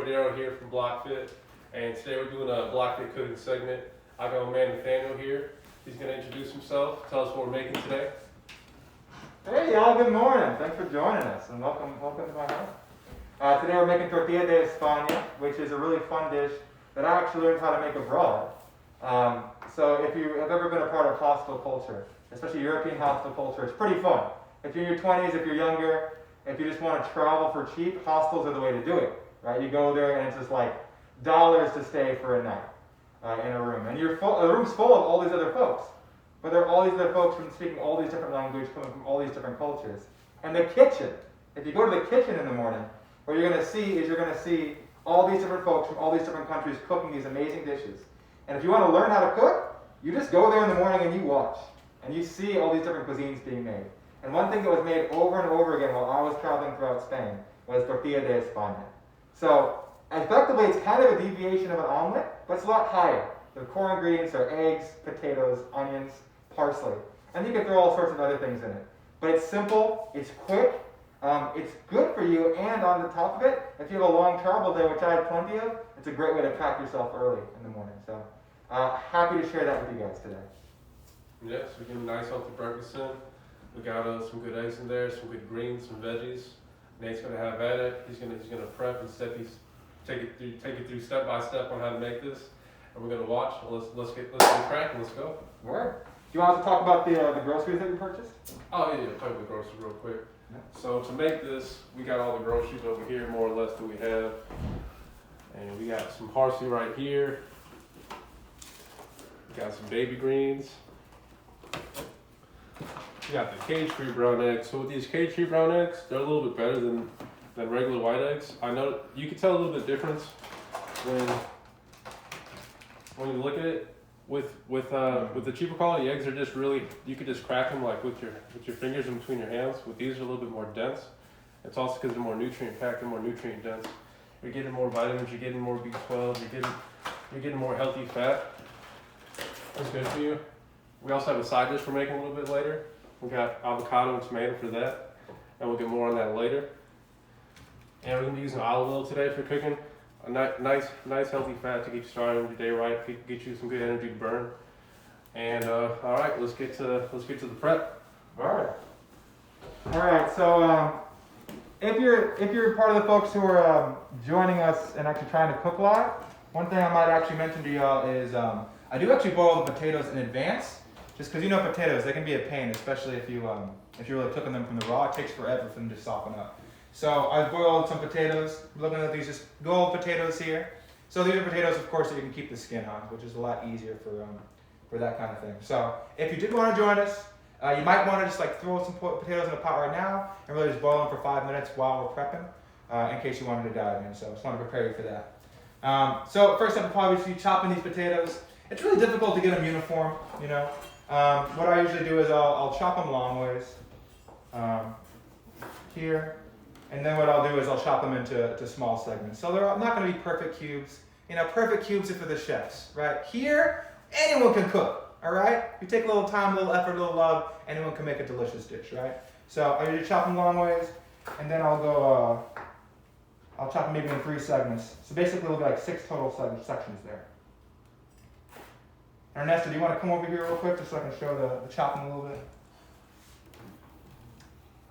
Cordero here from Blockfit, and today we're doing a Blockfit cooking segment. I got my man Nathaniel here. He's going to introduce himself, tell us what we're making today. Hey y'all, good morning. Thanks for joining us and welcome to my house. Today we're making Tortilla De Espana, which is a really fun dish that I actually learned how to make abroad. So if you have ever been a part of hostel culture, especially European hostel culture, it's pretty fun. If you're in your 20s, if you're younger, if you just want to travel for cheap, hostels are the way to do it, right? You go there and it's just like dollars to stay for a night in a room. And the room's full of all these other folks. But there are all these other folks from speaking all these different languages, coming from all these different cultures. And the kitchen, if you go to the kitchen in the morning, what you're going to see all these different folks from all these different countries cooking these amazing dishes. And if you want to learn how to cook, you just go there in the morning and you watch. And you see all these different cuisines being made. And one thing that was made over and over again while I was traveling throughout Spain was Tortilla De Espana. So, effectively, it's kind of a deviation of an omelet, but it's a lot higher. The core ingredients are eggs, potatoes, onions, parsley. And you can throw all sorts of other things in it. But it's simple, it's quick, it's good for you, and on the top of it, if you have a long travel day, which I had plenty of, it's a great way to pack yourself early in the morning. So, happy to share that with you guys today. Yes, we're getting a nice healthy breakfast in. We got some good eggs in there, some good greens, some veggies. Nate's gonna have at it. He's gonna prep and take it through step by step on how to make this, and we're gonna watch. Let's get cracking. Let's go. Word. Do you want us to talk about the groceries that we purchased? Oh yeah, talk about the groceries real quick. Yeah. So to make this, we got all the groceries over here, more or less, that we have, and we got some parsley right here. We got some baby greens. We got the cage-free brown eggs. So with these cage-free brown eggs, they're a little bit better than regular white eggs. I know you can tell a little bit difference when you look at it. With the cheaper quality eggs, are just really, you could just crack them like with your fingers in between your hands. With these, are a little bit more dense. It's also because they're more nutrient packed and more nutrient dense. You're getting more vitamins. You're getting more B12. You're getting more healthy fat. That's good for you. We also have a side dish we're making a little bit later. We got avocado and tomato for that, and we'll get more on that later. And we're gonna be using olive oil today for cooking. A nice healthy fat to get you started on your day right, get you some good energy to burn. And all right, let's get to the prep. All right. So if you're part of the folks who are joining us and actually trying to cook live, one thing I might actually mention to y'all is I do actually boil the potatoes in advance. Just because potatoes, they can be a pain, especially if you're really cooking them from the raw. It takes forever for them to soften up. So I boiled some potatoes. Looking at these just gold potatoes here. So these are potatoes, of course, that you can keep the skin on, which is a lot easier for that kind of thing. So if you did want to join us, you might want to just like throw some potatoes in a pot right now and really just boil them for 5 minutes while we're prepping, in case you wanted to dive in. So I just want to prepare you for that. So first step, obviously chopping these potatoes. It's really difficult to get them uniform, What I usually do is I'll chop them long ways, here, and then what I'll do is I'll chop them into small segments. So they're not going to be perfect cubes. Perfect cubes are for the chefs, right? Here, anyone can cook, all right? You take a little time, a little effort, a little love, anyone can make a delicious dish, right? So I usually chop them long ways, and then I'll chop them maybe in 3 segments. So basically it'll be like 6 total sections there. Ernesto, do you want to come over here real quick just so I can show the chopping a little bit?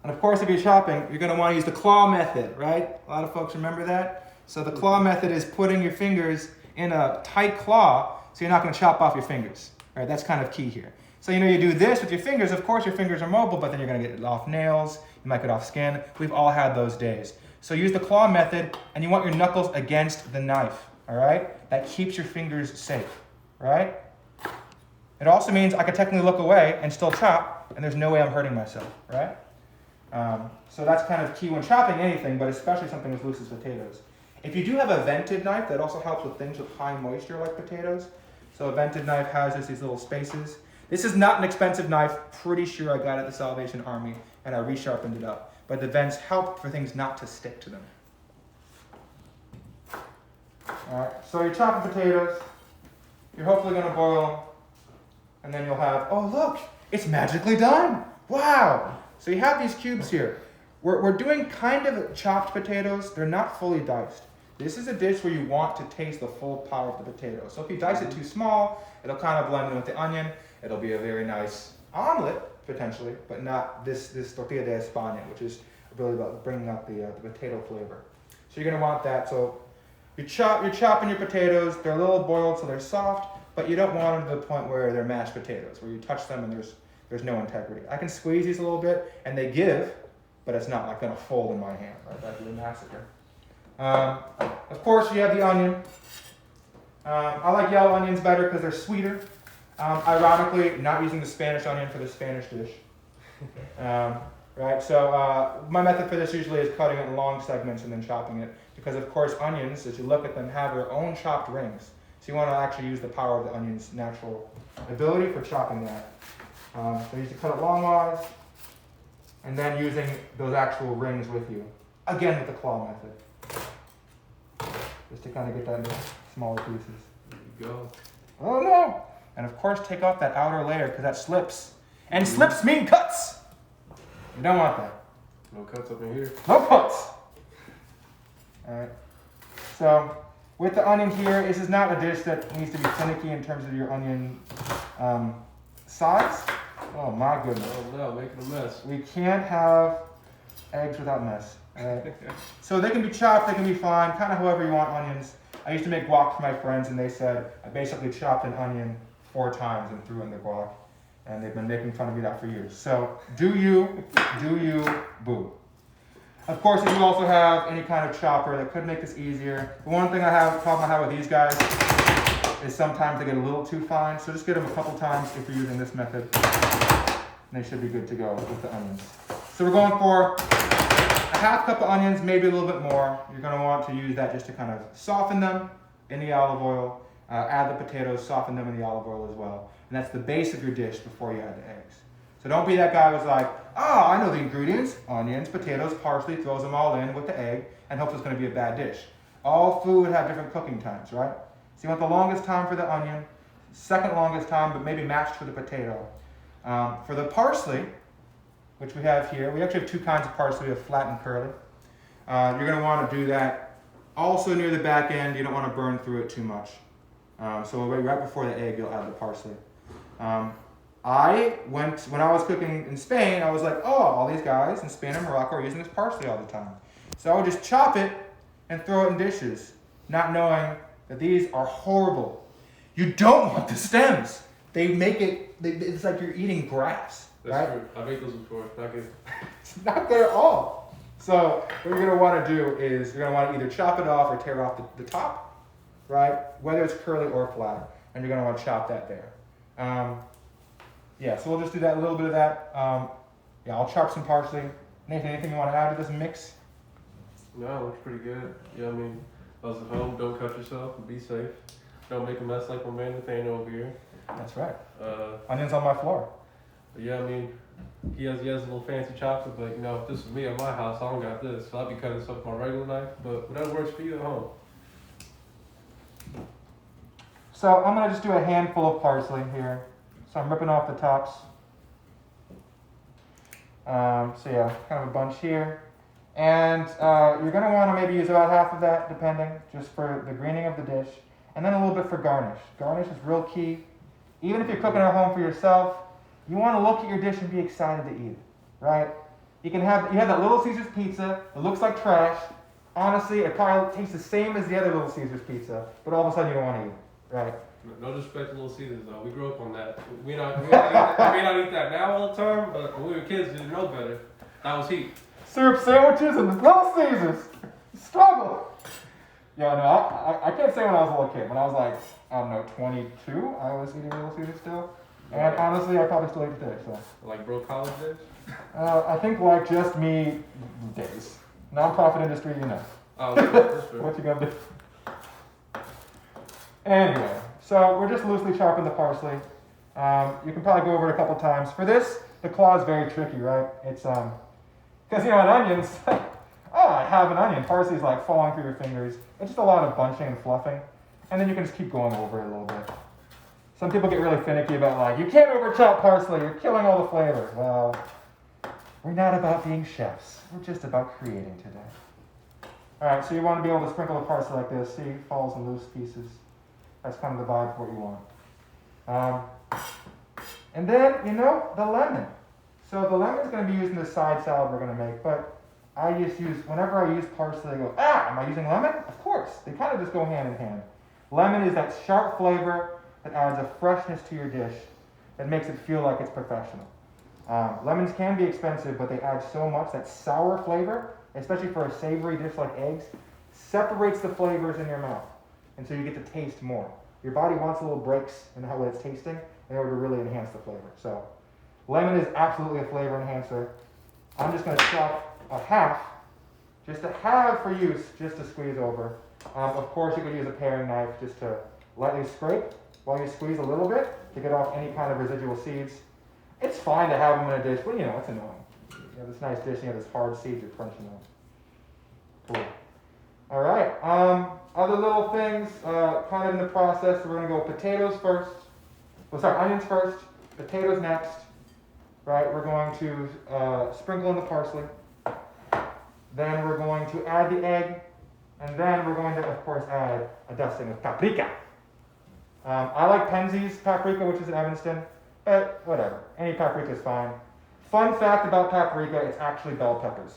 And of course, if you're chopping, you're going to want to use the claw method, right? A lot of folks remember that. So the claw method is putting your fingers in a tight claw so you're not going to chop off your fingers. Right? That's kind of key here. So you do this with your fingers. Of course, your fingers are mobile, but then you're going to get off nails. You might get off skin. We've all had those days. So use the claw method, and you want your knuckles against the knife, all right? That keeps your fingers safe, right? It also means I can technically look away and still chop, and there's no way I'm hurting myself, right? So that's kind of key when chopping anything, but especially something as loose as potatoes. If you do have a vented knife, that also helps with things with high moisture like potatoes. So a vented knife has just these little spaces. This is not an expensive knife. Pretty sure I got it at the Salvation Army, and I resharpened it up. But the vents help for things not to stick to them. All right, so you're chopping potatoes. You're hopefully going to boil them. And then you'll have, oh look, it's magically done. Wow. So you have these cubes here. We're doing kind of chopped potatoes. They're not fully diced. This is a dish where you want to taste the full power of the potato. So if you dice it too small, it'll kind of blend in with the onion. It'll be a very nice omelet, potentially, but not this tortilla de Espana, which is really about bringing out the potato flavor. So you're gonna want that. So you're chopping your potatoes. They're a little boiled, so they're soft, but you don't want them to the point where they're mashed potatoes, where you touch them and there's no integrity. I can squeeze these a little bit, and they give, but it's not like gonna fold in my hand, right? That'd be a massacre. Of course, you have the onion. I like yellow onions better because they're sweeter. Ironically, not using the Spanish onion for the Spanish dish. Right, so my method for this usually is cutting it in long segments and then chopping it, because of course onions, as you look at them, have their own chopped rings. So you want to actually use the power of the onion's natural ability for chopping that. So you used to cut it longwise, and then using those actual rings with you. Again with the claw method. Just to kind of get that into smaller pieces. There you go. Oh no! And of course take off that outer layer because that slips. And slips mean cuts! You don't want that. No cuts up in here. No cuts! Alright. So, with the onion here, this is not a dish that needs to be finicky in terms of your onion size. Oh my goodness. Oh no, making a mess. We can't have eggs without mess. So they can be chopped, they can be fine, kind of however you want onions. I used to make guac for my friends and they said I basically chopped an onion 4 times and threw in the guac. And they've been making fun of me that for years. So do you, boo. Of course, if you also have any kind of chopper that could make this easier. The one thing problem I have with these guys is sometimes they get a little too fine. So just get them a couple times if you're using this method. And they should be good to go with the onions. So we're going for a half cup of onions, maybe a little bit more. You're going to want to use that just to kind of soften them in the olive oil. Add the potatoes, soften them in the olive oil as well. And that's the base of your dish before you add the eggs. So don't be that guy who's like, oh, I know the ingredients, onions, potatoes, parsley, throws them all in with the egg, and hopes it's going to be a bad dish. All food have different cooking times, right? So you want the longest time for the onion, second longest time, but maybe matched for the potato. For the parsley, which we have here, we actually have 2 kinds of parsley, we have flat and curly. You're going to want to do that also near the back end. You don't want to burn through it too much. So right before the egg, you'll add the parsley. When I was cooking in Spain, I was like, oh, all these guys in Spain and Morocco are using this parsley all the time. So I would just chop it and throw it in dishes, not knowing that these are horrible. You don't want the stems. They make it, it's like you're eating grass. That's right? true. I made those before. Not good. It's not good at all. So what you're going to want to do is you're going to want to either chop it off or tear off the top, right? Whether it's curly or flat, and you're going to want to chop that there. Yeah, so we'll just do that, a little bit of that. Yeah, I'll chop some parsley. Nathan, anything you want to add to this mix? No, it looks pretty good. Yeah, I mean, those at home, don't cut yourself and be safe. Don't make a mess like my man Nathaniel over here. That's right. Onions on my floor. Yeah, I mean, he has a little fancy chopper, but you know, if this was me at my house, I don't got this. So I'd be cutting stuff with my regular knife, but whatever works for you at home. So I'm going to just do a handful of parsley here. So I'm ripping off the tops. So yeah, kind of a bunch here. And you're going to want to maybe use about half of that, depending, just for the greening of the dish. And then a little bit for garnish. Garnish is real key. Even if you're cooking at home for yourself, you want to look at your dish and be excited to eat it, right? You have that Little Caesars pizza. It looks like trash. Honestly, it probably tastes the same as the other Little Caesars pizza, but all of a sudden you don't want to eat it, right? No disrespect to Little Caesars though. We grew up on that. We may not eat that now all the time, but when we were kids, we didn't know better. That was heat. Syrup sandwiches and Little Caesars. Struggle. Yeah, no, I can't say when I was a little kid. When I was like, I don't know, 22, I was eating Little Caesars still. And honestly, I probably still eat it today, so. Like broke college days? I think like just me days. Non-profit industry, you know. Oh, that's true. What you gonna do? Anyway, so we're just loosely chopping the parsley. You can probably go over it a couple times. For this, the claw is very tricky, right? It's, because you know, in onions, oh, I have an onion. Parsley's like falling through your fingers. It's just a lot of bunching and fluffing. And then you can just keep going over it a little bit. Some people get really finicky about like, you can't over chop parsley, you're killing all the flavor. Well, we're not about being chefs. We're just about creating today. Alright, so you want to be able to sprinkle the parsley like this. See, it falls in loose pieces. That's kind of the vibe for what you want. And then, the lemon. So the lemon's going to be used in the side salad we're going to make, but I just use, whenever I use parsley, I go, am I using lemon? Of course. They kind of just go hand in hand. Lemon is that sharp flavor that adds a freshness to your dish that makes it feel like it's professional. Lemons can be expensive, but they add so much. That sour flavor, especially for a savory dish like eggs, separates the flavors in your mouth. And so you get to taste more. Your body wants little breaks in how it's tasting in order to really enhance the flavor. So lemon is absolutely a flavor enhancer. I'm just going to chop a half, just a half for use, just to squeeze over. Of course, you could use a paring knife just to lightly scrape while you squeeze a little bit to get off any kind of residual seeds. It's fine to have them in a dish, but it's annoying. You have this nice dish, you have this hard seeds you're crunching on. Cool. All right. Other little things, kind of in the process. We're going to go potatoes first. Onions first. Potatoes next. Right. We're going to sprinkle in the parsley. Then we're going to add the egg, and then we're going to, of course, add a dusting of paprika. I like Penzeys paprika, which is in Evanston, but whatever. Any paprika is fine. Fun fact about paprika: it's actually bell peppers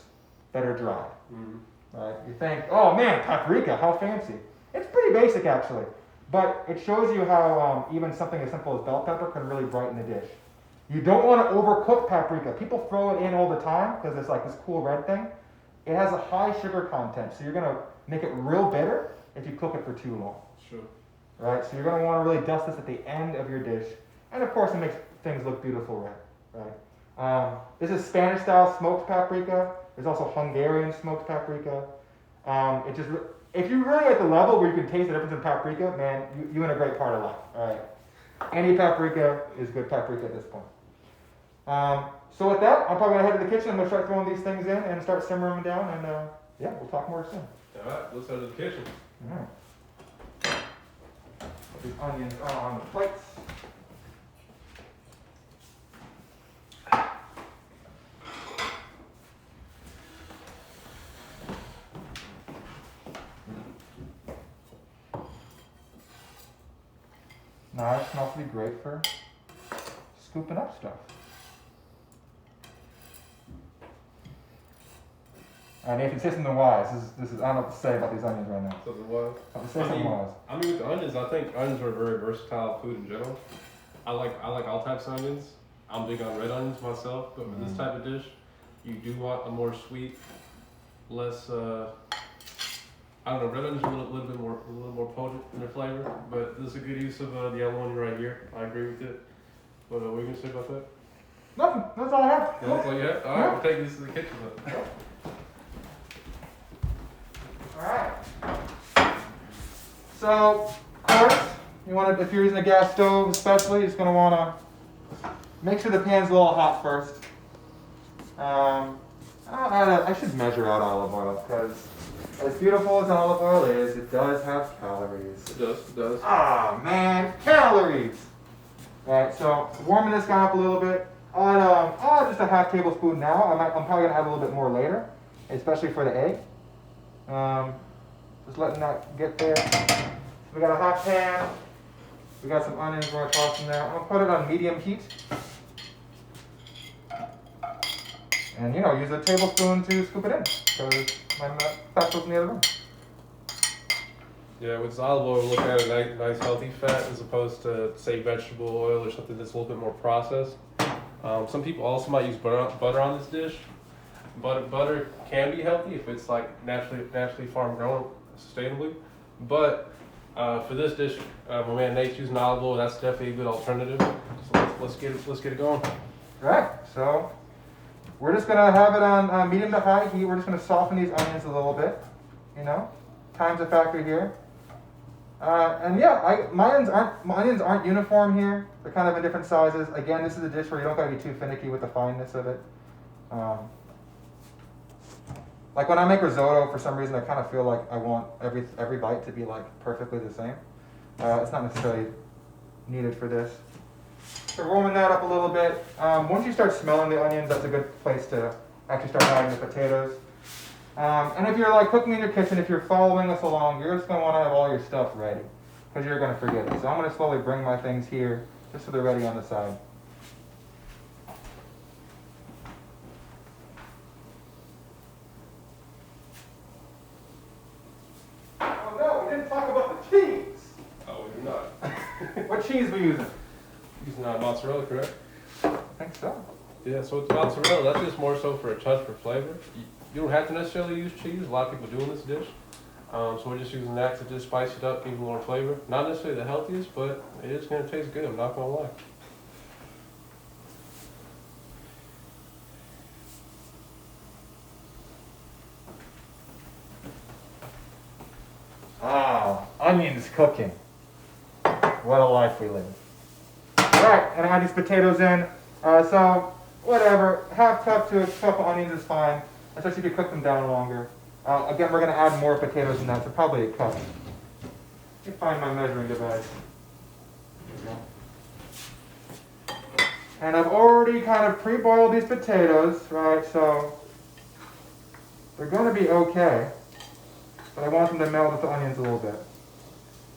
that are dried. Mm-hmm. Right? You think, oh man, paprika, how fancy. It's pretty basic actually, but it shows you how even something as simple as bell pepper can really brighten the dish. You don't want to overcook paprika. People throw it in all the time because it's like this cool red thing. It has a high sugar content, so you're going to make it real bitter if you cook it for too long. Sure. Right? So you're going to want to really dust this at the end of your dish. And of course it makes things look beautiful red. Right? This is Spanish style smoked paprika. There's also Hungarian smoked paprika. If you're really at the level where you can taste the difference in paprika, man, you're in a great part of life. All right. Any paprika is good paprika at this point. So with that, I'm probably going to head to the kitchen. I'm going to start throwing these things in and start simmering them down. And we'll talk more soon. All right, let's head to the kitchen. All right. Put these onions on the plates. Knives can also be great for scooping up stuff. Nathan, say something wise. This is I don't know what to say about these onions right now. Something wise? Say something wise. I mean, with the onions, I think onions are a very versatile food in general. I like all types of onions. I'm big on red onions myself, but with this type of dish, you do want a more sweet, less. I don't know. Red onions are a little bit more potent in their flavor, but this is a good use of the yellow onion right here. I agree with it. What are you gonna say about that? Nothing. That's all I have. Yeah, that's all you have? All right, we'll take this to the kitchen then. All right. So, of course, you want to, if you're using a gas stove especially, you're just going to want to make sure the pan's a little hot first. I should measure out olive oil because as beautiful as olive oil is, it does have calories. It does. Ah, man, calories! All right, so warming this guy up a little bit. I'll add just a half tablespoon now. I'm probably going to add a little bit more later, especially for the egg. Just letting that get there. So we got a hot pan. We got some onions we're going to toss in there. I'm going to put it on medium heat. And use a tablespoon to scoop it in because my petro's in the other room. Yeah, with olive oil, we're looking at a nice healthy fat as opposed to, say, vegetable oil or something that's a little bit more processed. Some people also might use butter on this dish. Butter can be healthy if it's like naturally farm grown sustainably, but for this dish, my man Nate's using olive oil. That's definitely a good alternative. So let's get it going. Right. So we're just gonna have it on medium to high heat. We're just gonna soften these onions a little bit. Time's a factor here. My onions aren't uniform here. They're kind of in different sizes. Again, this is a dish where you don't gotta be too finicky with the fineness of it. Like when I make risotto, for some reason I kind of feel like I want every bite to be like perfectly the same. It's not necessarily needed for this. So warming that up a little bit. Once you start smelling the onions, that's a good place to actually start adding the potatoes. And if you're like cooking in your kitchen, if you're following us along, you're just going to want to have all your stuff ready because you're going to forget it. So I'm going to slowly bring my things here just so they're ready on the side. Oh no, we didn't talk about the cheese. Oh, we do not. What cheese we using? Using mozzarella, correct? I think so. Yeah, so with mozzarella, that's just more so for a touch for flavor. You don't have to necessarily use cheese. A lot of people do in this dish. So we're just using that to just spice it up, give it more flavor. Not necessarily the healthiest, but it is going to taste good. I'm not going to lie. Ah, onions cooking. What a life we live. Alright, and I add these potatoes in. So, whatever, half cup to a cup of onions is fine, especially if you cook them down longer. Again, we're going to add more potatoes than that, so probably a cup. Let me find my measuring device. There we go. And I've already kind of pre-boiled these potatoes, right, so they're going to be okay. But I want them to meld with the onions a little bit.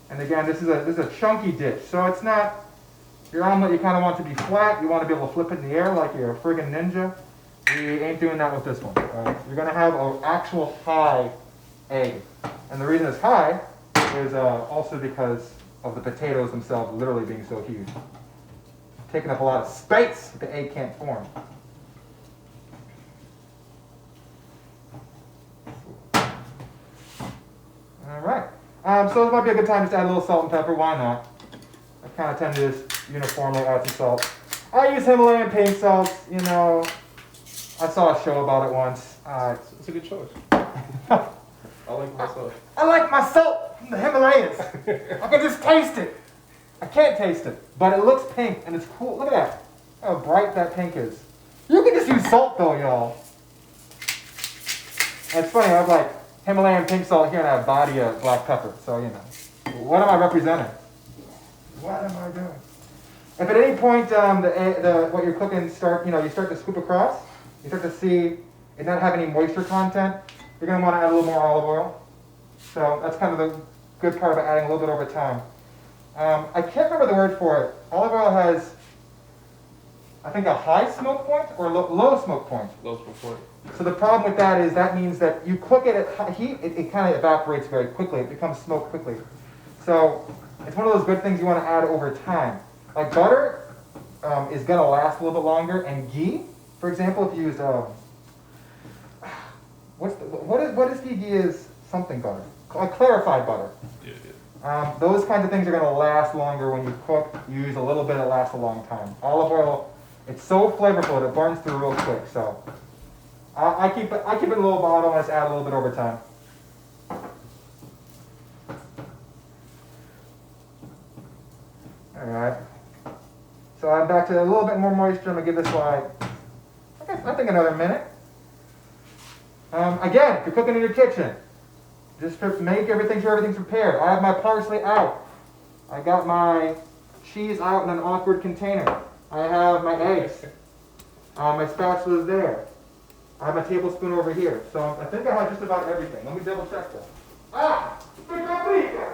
And again, this is a chunky dish, so it's not your omelet. You kind of want it to be flat. You want to be able to flip it in the air like you're a friggin' ninja. We ain't doing that with this one. Right? You're going to have an actual high egg. And the reason it's high is also because of the potatoes themselves literally being so huge. Taking up a lot of space that the egg can't form. All right. So this might be a good time just to add a little salt and pepper. Why not? I kind of tend to just uniformly add some salt. I use Himalayan pink salt. You know, I saw a show about it once. It's a good choice. I like my salt. I like my salt from the Himalayas. I can just taste it. I can't taste it, but it looks pink and it's cool. Look at that. How bright that pink is. You can just use salt though, y'all. And it's funny, I have like Himalayan pink salt here and I have Badia black pepper. So, you know, what am I representing? What am I doing? If at any point what you're cooking you start to scoop across, you start to see it not have any moisture content, you're going to want to add a little more olive oil. So that's kind of the good part about adding a little bit over time. I can't remember the word for it. Olive oil has, I think, a high smoke point or low smoke point. Low smoke point. So the problem with that is that means that you cook it at high heat, it kind of evaporates very quickly. It becomes smoke quickly. So it's one of those good things you want to add over time. Like butter is going to last a little bit longer, and ghee, for example, if you use what is ghee? Ghee is something butter, clarified butter. Yeah. Those kinds of things are going to last longer when you cook. You use a little bit, it lasts a long time. Olive oil, it's so flavorful that it burns through real quick. So I keep it in a little bottle and I just add a little bit over time. All right. So I'm back to a little bit more moisture. I'm gonna give this like, I think another minute. Again, if you're cooking in your kitchen, just make sure everything's prepared. I have my parsley out. I got my cheese out in an awkward container. I have my eggs. My spatula's there. I have my tablespoon over here. So I think I have just about everything. Let me double check that. Paprika!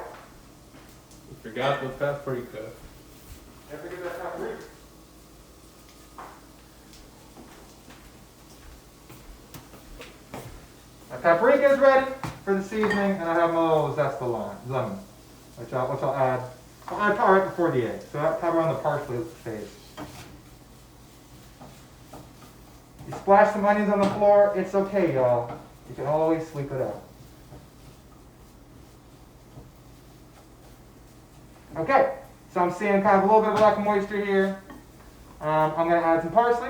You forgot the paprika. Can't forget that paprika. My paprika is ready for the seasoning, and I have my little zest of lemon, which I'll add. I'll add probably right before the egg, so that's probably on the parsley phase. You splash some onions on the floor, it's okay, y'all. You can always sweep it up. Okay, so I'm seeing kind of a little bit of lack of moisture here. I'm going to add some parsley,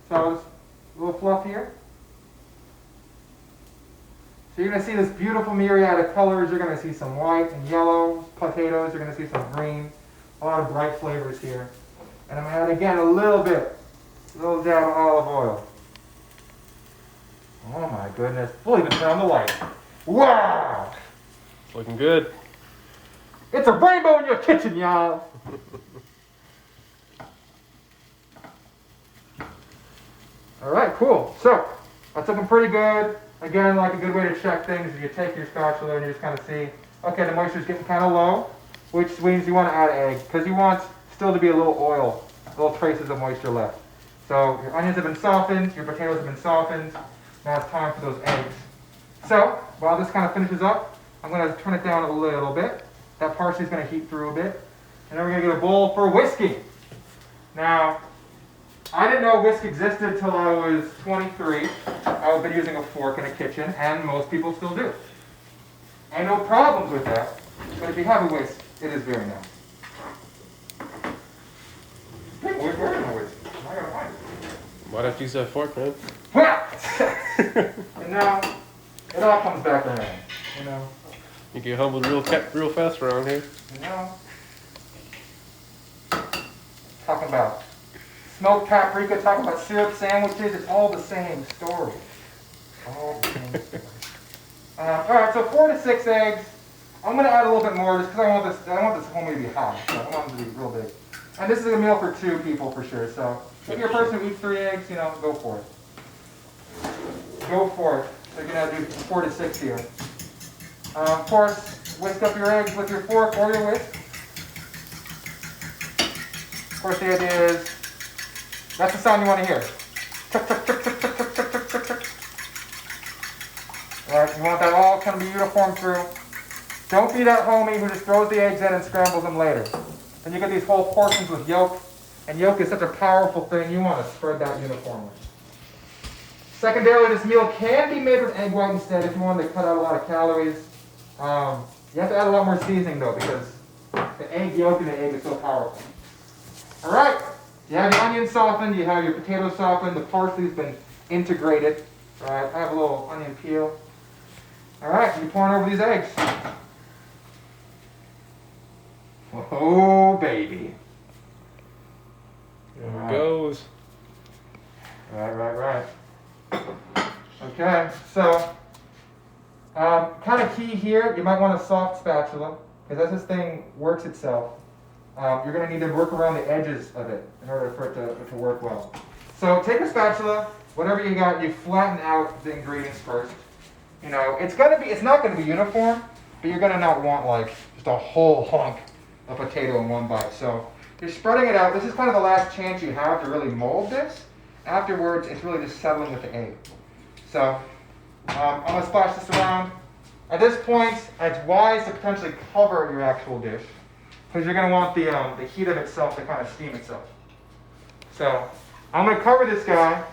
so it's a little fluff here. So you're going to see this beautiful myriad of colors. You're going to see some white and yellow potatoes. You're going to see some green. A lot of bright flavors here. And I'm going to add again a little dab of olive oil. Oh my goodness. We'll even turn on the light. Wow! It's looking good. It's a rainbow in your kitchen, y'all. All right, cool. So that's looking pretty good. Again, like a good way to check things is you take your spatula and you just kind of see, okay, the moisture's getting kind of low, which means you want to add egg, because you want still to be a little oil, little traces of moisture left. So your onions have been softened, your potatoes have been softened, now it's time for those eggs. So, while this kind of finishes up, I'm going to turn it down a little bit. That parsley's going to heat through a bit. And then we're going to get a bowl for whisking. Now, I didn't know whisk existed until I was 23. I've been using a fork in a kitchen, and most people still do. I no problems with that, but if you have a whisk, it is very nice. Where is my whisk? I gotta find it. Why not use that fork, man? And now, it all comes back around, you know. You get humbled real fast around here. You know. Talking about smoked paprika, talking about syrup sandwiches, it's all the same story. All the same story. Alright, so 4 to 6 eggs. I'm going to add a little bit more just because I want this homemade to be hot. So I want it to be real big. And this is a meal for 2 people for sure. So if you're a person who eats 3 eggs, you know, go for it. Go for it. So you're going to do 4 to 6 here. Of course, whisk up your eggs with your fork or your whisk. Of course, the idea is, that's the sound you want to hear. Alright, you want that all kind of be uniform through. Don't be that homie who just throws the eggs in and scrambles them later. Then you get these whole portions with yolk, and yolk is such a powerful thing, you want to spread that uniformly. Secondarily, this meal can be made with egg white instead if you want to cut out a lot of calories. You have to add a lot more seasoning though, because the egg yolk in the egg is so powerful. Alright, you have your onions softened, you have your potatoes softened, the parsley's been integrated. Alright, I have a little onion peel. Alright, you're pouring over these eggs. Oh, baby. There it goes. Right. Okay, so, kind of key here, you might want a soft spatula, because as this thing works itself, you're going to need to work around the edges of it in order for it to work well. So take a spatula, whatever you got, you flatten out the ingredients first. You know, it's not going to be uniform, but you're going to not want like just a whole hunk of potato in one bite. So you're spreading it out. This is kind of the last chance you have to really mold this. Afterwards, it's really just settling with the egg. So I'm going to splash this around. At this point, it's wise to potentially cover your actual dish, because you're going to want the heat of itself to kind of steam itself. So I'm going to cover this guy.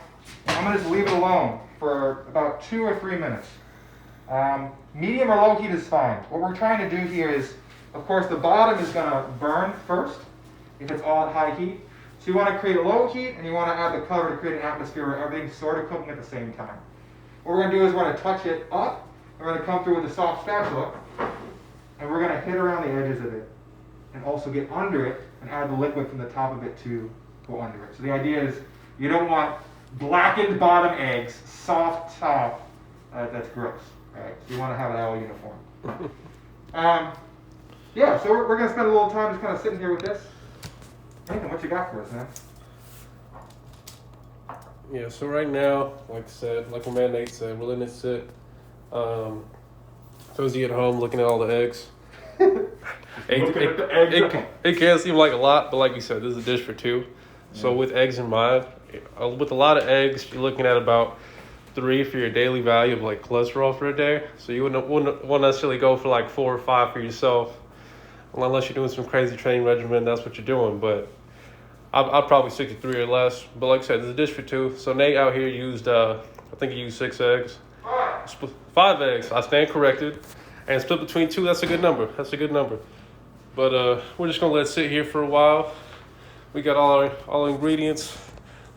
I'm going to just leave it alone for about 2 or 3 minutes. Medium or low heat is fine. What we're trying to do here is, of course, the bottom is going to burn first if it's all at high heat. So you want to create a low heat, and you want to add the cover to create an atmosphere where everything's sort of cooking at the same time. What we're going to do is we're going to touch it up, and we're going to come through with a soft spatula, and we're going to hit around the edges of it, and also get under it, and add the liquid from the top of it to go under it. So the idea is, you don't want blackened bottom eggs, soft top, that's gross, right? So you want to have it all uniform. Yeah, so we're going to spend a little time just kind of sitting here with this. Nathan, what you got for us, man? Yeah, so right now, like I said, like my man Nate said, we're letting it sit. Cozy at home, looking at all the eggs. It can seem like a lot, but like you said, this is a dish for 2. So with eggs in mind, with a lot of eggs, you're looking at about 3 for your daily value of like cholesterol for a day. So you wouldn't necessarily go for like 4 or 5 for yourself, unless you're doing some crazy training regimen. That's what you're doing. But I'd probably stick to 3 or less. But like I said, this is a dish for 2. So Nate out here used, I think he used 6 eggs. 5 eggs. I stand corrected. And split between 2. That's a good number. But we're just gonna let it sit here for a while. We got all our ingredients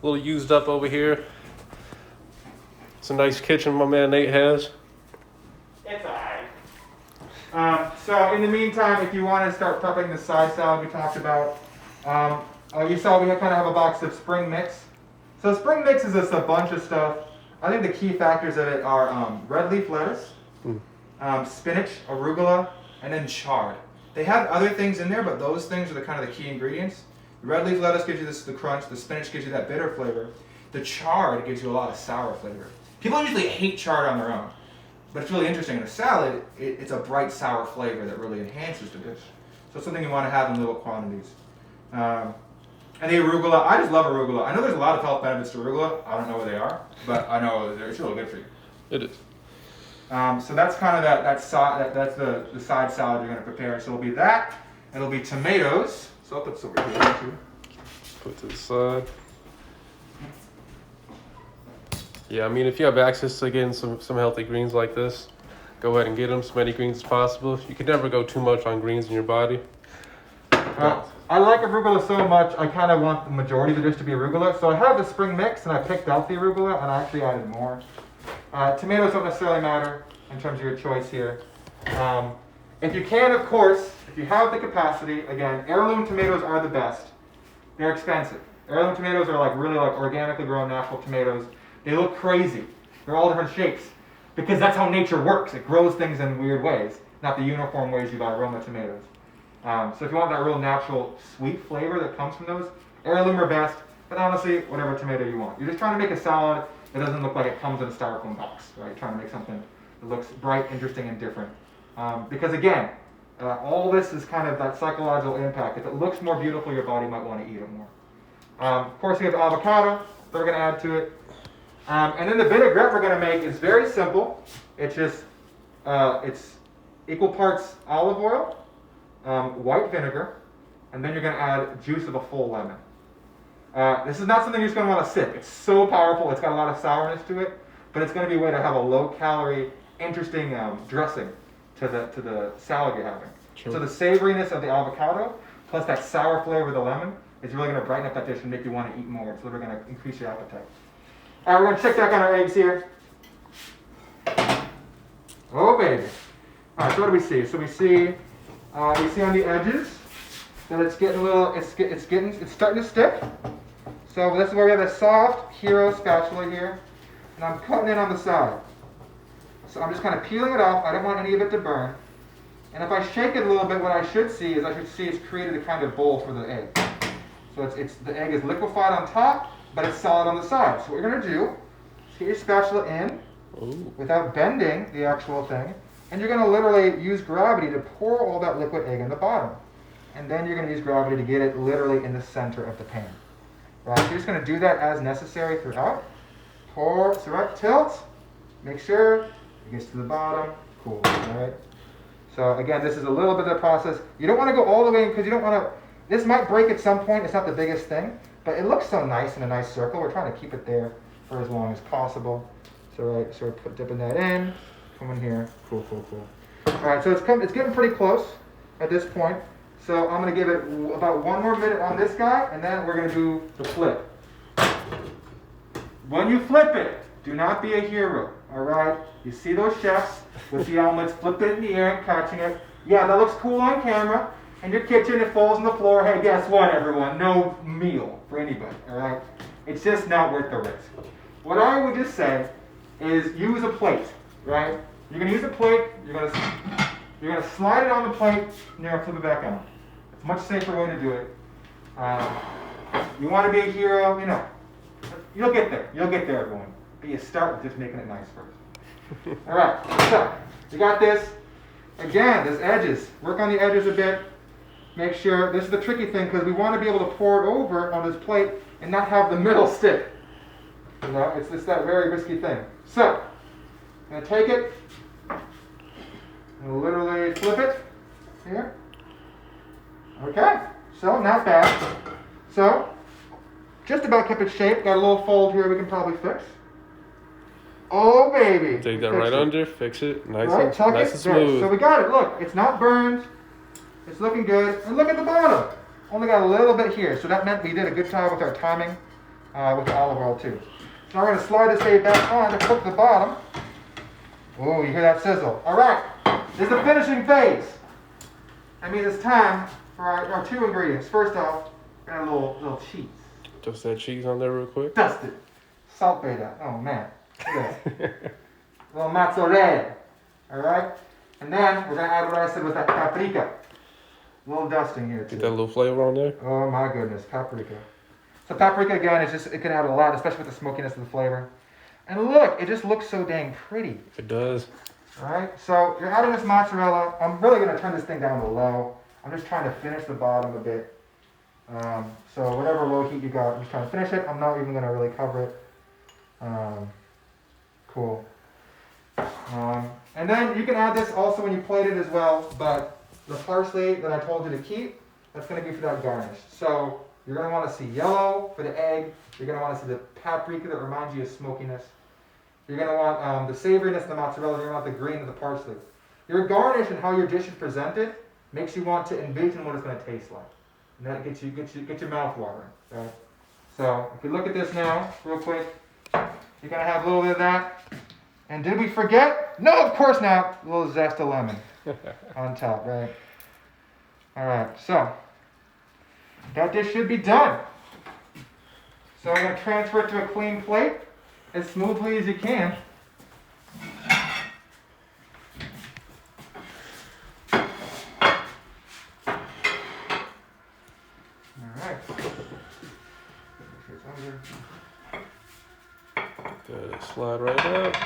a little used up over here. It's a nice kitchen my man Nate has. It's alright. So in the meantime, if you want to start prepping the side salad we talked about, you saw we kind of have a box of spring mix. So spring mix is just a bunch of stuff. I think the key factors of it are red leaf lettuce, spinach, arugula, and then chard. They have other things in there, but those things are the kind of the key ingredients. The red leaf lettuce gives you the crunch. The spinach gives you that bitter flavor. The chard gives you a lot of sour flavor. People usually hate chard on their own, but it's really interesting. In a salad, it's a bright sour flavor that really enhances the dish. So it's something you want to have in little quantities. And the arugula, I just love arugula. I know there's a lot of health benefits to arugula. I don't know what they are, but I know it's really good for you. It is. So that's kind of that's the side salad you're going to prepare. So it'll be that. It'll be tomatoes. So I'll put this over here too. Put to the side. Yeah, I mean, if you have access to getting some healthy greens like this, go ahead and get them, as many greens as possible. You can never go too much on greens in your body. I like arugula so much, I kind of want the majority of the dish to be arugula. So I have the spring mix, and I picked out the arugula, and I actually added more. Tomatoes don't necessarily matter in terms of your choice here. If you can, of course, if you have the capacity, again, heirloom tomatoes are the best. They're expensive. Heirloom tomatoes are like really like organically grown natural tomatoes. They look crazy. They're all different shapes because that's how nature works. It grows things in weird ways, not the uniform ways you buy Roma tomatoes. So if you want that real natural sweet flavor that comes from those, heirloom are best, but honestly, whatever tomato you want. You're just trying to make a salad that doesn't look like it comes in a styrofoam box, right? Trying to make something that looks bright, interesting, and different. Because again, all this is kind of that psychological impact. If it looks more beautiful, your body might want to eat it more. Of course, we have avocado that we're going to add to it. And then the vinaigrette we're going to make is very simple. It's just, it's equal parts olive oil, white vinegar, and then you're going to add juice of a full lemon. This is not something you're just going to want to sip. It's so powerful. It's got a lot of sourness to it, but it's going to be a way to have a low-calorie, interesting dressing to the salad you're having. Sure. So the savoriness of the avocado plus that sour flavor of the lemon is really going to brighten up that dish and make you want to eat more. So we're going to increase your appetite. All right, we're going to check back on our eggs here. Oh, baby. All right, so what do we see? So we see on the edges that it's getting a little, it's starting to stick. So this is where we have a soft hero spatula here, and I'm cutting it on the side. So I'm just kind of peeling it off. I don't want any of it to burn. And if I shake it a little bit, what I should see is it's created a kind of bowl for the egg. So the egg is liquefied on top, but it's solid on the side. So what you're going to do is get your spatula in without bending the actual thing, and you're going to literally use gravity to pour all that liquid egg in the bottom. And then you're going to use gravity to get it literally in the center of the pan. Right? So you're just going to do that as necessary throughout. Pour, so right, tilt, make sure it gets to the bottom. Cool, all right? So again, this is a little bit of the process. You don't want to go all the way in because you don't want to, this might break at some point. It's not the biggest thing, but it looks so nice in a nice circle. We're trying to keep it there for as long as possible. So right, so we're dipping that in, come in here, cool. All right, so it's getting pretty close at this point. So I'm going to give it about 1 more minute on this guy, and then we're going to do the flip. When you flip it, do not be a hero, all right? You see those chefs with the omelets, flip it in the air and catching it. Yeah, that looks cool on camera. In your kitchen, it falls on the floor. Hey, guess what, everyone? No meal for anybody, all right? It's just not worth the risk. What I would just say is use a plate, right? You're going to use a plate. You're going to slide it on the plate, and you're going to flip it back on. It's a much safer way to do it. You want to be a hero, you know. You'll get there. You'll get there, everyone. But you start with just making it nice first. All right, so you got this. Again, there's edges. Work on the edges a bit. Make sure, this is the tricky thing, because we want to be able to pour it over on this plate and not have the middle stick. You know, it's that very risky thing. So, I'm going to take it and literally flip it here. Okay, so not bad. So, just about kept its shape. Got a little fold here we can probably fix. Oh, baby. Take that right under, fix it. Nice right, and smooth. There. So we got it. Look, it's not burned. It's looking good. And look at the bottom. Only got a little bit here. So that meant we did a good job with our timing with the olive oil too. So now we're going to slide this baby back on to cook the bottom. Oh, you hear that sizzle. All right. This is the finishing phase. That means it's time for our 2 ingredients. First off, we're going to add a little cheese. Just that cheese on there real quick. Dust it. Salt beta. Oh, man. Look at that. A little mozzarella. All right? And then we're going to add what I said was that paprika. A little dusting here, too. Get that little flavor on there. Oh, my goodness. Paprika. So paprika, again, it can add a lot, especially with the smokiness of the flavor. And look, it just looks so dang pretty. It does. All right, so you're adding this mozzarella. I'm really gonna turn this thing down to low. I'm just trying to finish the bottom a bit. So whatever low heat you got, I'm just trying to finish it. I'm not even gonna really cover it. Cool. And then you can add this also when you plate it as well, but the parsley that I told you to keep, that's gonna be for that garnish. So you're gonna wanna see yellow for the egg. You're gonna wanna see the paprika that reminds you of smokiness. You're gonna want the savoriness of the mozzarella, and you're gonna want the green of the parsley. Your garnish and how your dish is presented makes you want to envision what it's gonna taste like. And that gets your mouth watering, right? So if you look at this now, real quick, you're gonna have a little bit of that. And did we forget? No, of course not. A little zest of lemon on top, right? All right, so that dish should be done. So I'm gonna transfer it to a clean plate as smoothly as you can. Good. Slide right up.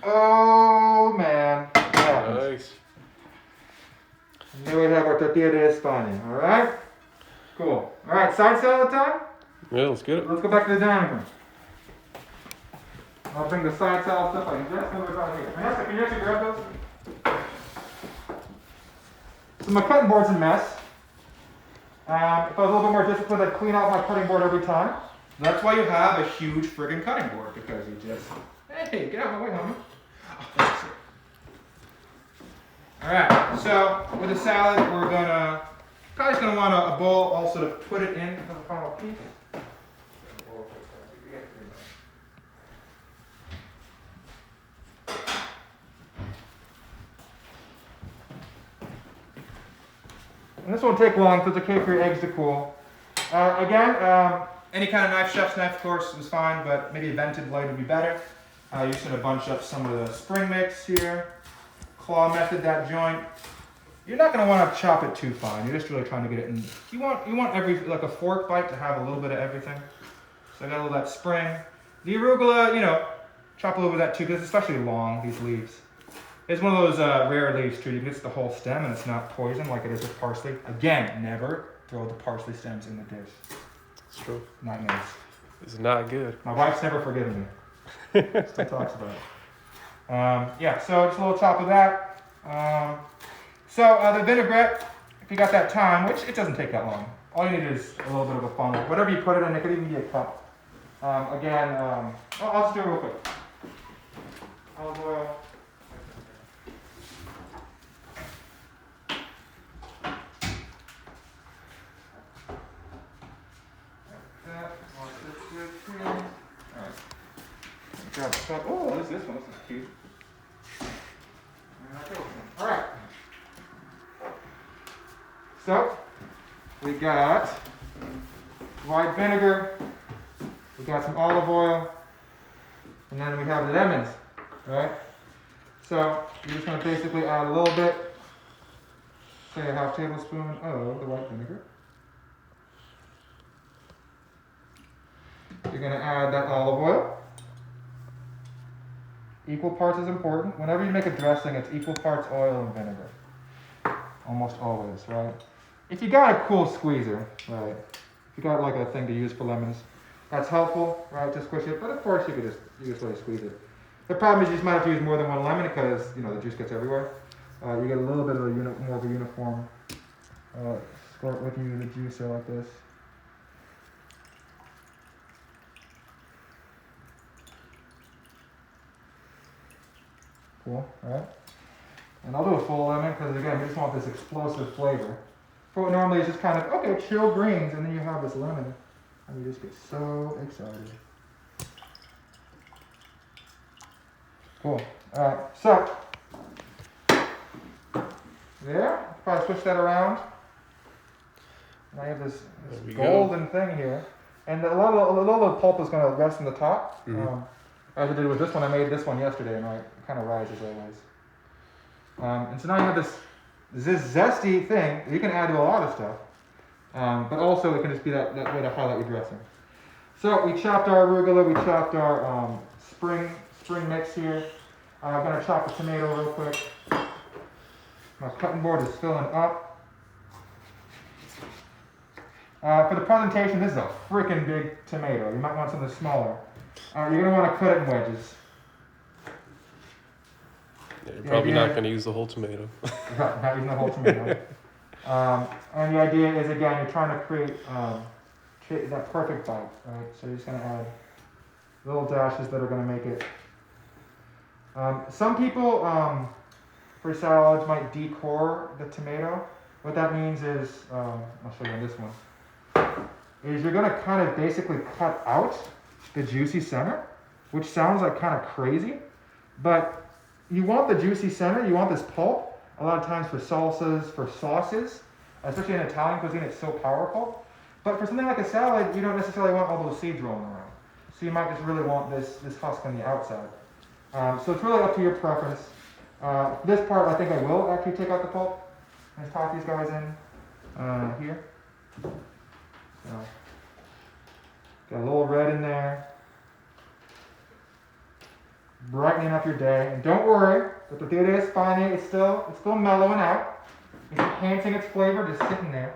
Oh man. Nice. And there we have our Tortilla De Espana. Alright? Cool. Alright, side salad time? Yeah, let's get it. Let's go back to the dining room. I'll bring the side salad stuff like this. Over down here. Vanessa, can you actually grab those? So my cutting board's a mess. If I was a little bit more disciplined, I'd clean out my cutting board every time. That's why you have a huge friggin' cutting board, because you just, hey, get out of my way, homie. Oh, that's it. Alright, so with the salad, we're probably gonna want a bowl also to put it in for the final piece. And this won't take long, so it's okay for your eggs to cool. Any kind of knife, chef's knife, of course, is fine, but maybe a vented blade would be better. You just gonna bunch up some of the spring mix here. Claw method that joint. You're not gonna want to chop it too fine. You're just really trying to get it in. You want every, like a fork bite to have a little bit of everything. So I got a little of that spring. The arugula, chop a little bit of that too, because it's especially long, these leaves. It's one of those rare leaves too. You get the whole stem and it's not poison like it is with parsley. Again, never throw the parsley stems in the dish. It's true. Not nice. It's not good. My wife's never forgiven me. Still talks about it. Yeah, so just a little chop of that. The vinaigrette, if you got that time, which it doesn't take that long. All you need is a little bit of a funnel. Whatever you put it in, it could even be a cup. I'll just do it real quick. Olive oil. Oh, what is this one? This is cute. Alright. So, we got white vinegar, we got some olive oil, and then we have the lemons. Alright? So, you're just going to basically add a little bit, say a half tablespoon of the white vinegar. You're going to add that olive oil. Equal parts is important. Whenever you make a dressing, it's equal parts oil and vinegar. Almost always, right? If you got a cool squeezer, right? If you got like a thing to use for lemons, that's helpful, right? To squish it. But of course, you just let it squeeze it. The problem is you just might have to use more than one lemon because the juice gets everywhere. You get a little bit of more of a uniform squirt with you the juicer like this. Cool, alright? And I'll do a full lemon because again, we just want this explosive flavor. For what normally is just kind of, okay, chill greens, and then you have this lemon, and you just get so excited. Cool, alright, so, there, probably switch that around. And I have this golden thing here. And a lot of the pulp is going to rest in the top. Mm-hmm. As I did with this one, I made this one yesterday, and it kind of rises always. And so now you have this zesty thing that you can add to a lot of stuff, but also it can just be that way to highlight your dressing. So we chopped our arugula, we chopped our spring mix here. I'm gonna chop the tomato real quick. My cutting board is filling up. For the presentation, this is a freaking big tomato. You might want something smaller. You're gonna want to cut it in wedges. Yeah, you're probably not going to use the whole tomato. Not using the whole tomato. And the idea is, again, you're trying to create that perfect bite, right? So you're just going to add little dashes that are going to make it. Some people, for salads, might decore the tomato. What that means is, I'll show you on this one, is you're going to kind of basically cut out the juicy center, which sounds like kind of crazy, but you want the juicy center, you want this pulp. A lot of times for salsas, for sauces, especially in Italian cuisine, it's so powerful. But for something like a salad, you don't necessarily want all those seeds rolling around. So you might just really want this husk on the outside. So it's really up to your preference. This part, I think I will actually take out the pulp. Let's pop these guys in here. So, got a little red in there. Brightening up your day. And don't worry, the Tortilla De Espana is still mellowing out. It's enhancing its flavor, just sitting there.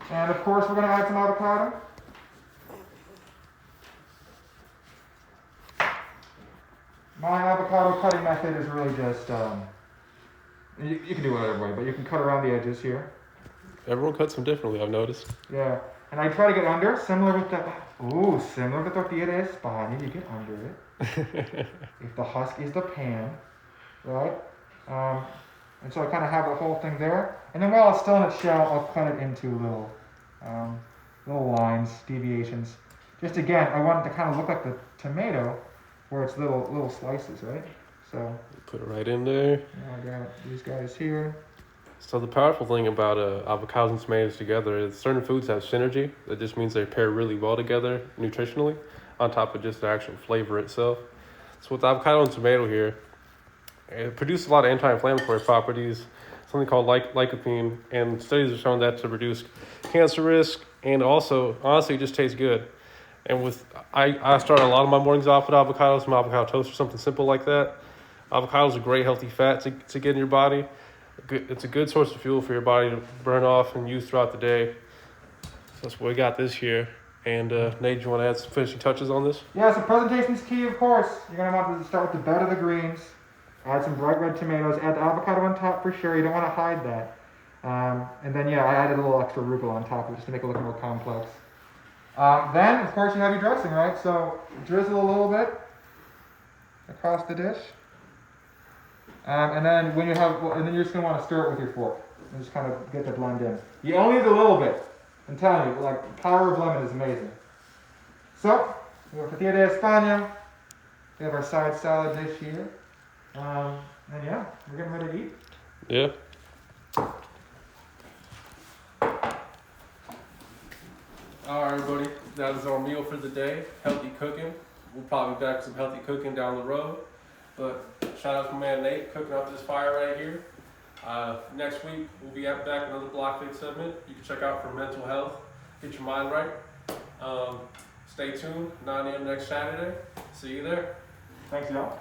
And of course, we're going to add some avocado. My avocado cutting method is really just, you can do it either way, but you can cut around the edges here. Everyone cuts them differently, I've noticed. Yeah, and I try to get under, similar with the Tortilla De Espana, you get under it. If the husk is the pan, right? And so I kind of have the whole thing there. And then while it's still in its shell, I'll cut it into little lines, deviations. Just again, I want it to kind of look like the tomato, where it's little slices, right? So put it right in there. Now I got these guys here. So the powerful thing about avocados and tomatoes together is certain foods have synergy. That just means they pair really well together nutritionally, on top of just the actual flavor itself. So with avocado and tomato here, it produces a lot of anti-inflammatory properties, something called lycopene, and studies have shown that to reduce cancer risk, and also, honestly, it just tastes good. And I start a lot of my mornings off with avocados, some avocado toast or something simple like that. Avocado is a great healthy fat to get in your body. It's a good source of fuel for your body to burn off and use throughout the day. So that's what we got this here. And Nate, do you want to add some finishing touches on this? Yeah, so presentation's key, of course. You're going to want to start with the bed of the greens. Add some bright red tomatoes. Add the avocado on top for sure. You don't want to hide that. And then, yeah, I added a little extra arugula on top just to make it look more complex. Then, of course, you have your dressing, right? So drizzle a little bit across the dish. And then when and then you're just going to want to stir it with your fork and just kind of get the blend in. You only need a little bit. I'm telling you, like, power of lemon is amazing. So, we have Tortilla De Espana. We have our side salad dish here. And yeah, we're getting ready to eat. Yeah. All right, everybody. That is our meal for the day. Healthy cooking. We'll probably be back with some healthy cooking down the road. But shout out to my man Nate cooking up this fire right here. Next week, we'll be back with another Blockfit segment. You can check out for mental health. Get your mind right. Stay tuned. 9 a.m. next Saturday. See you there. Thanks, y'all.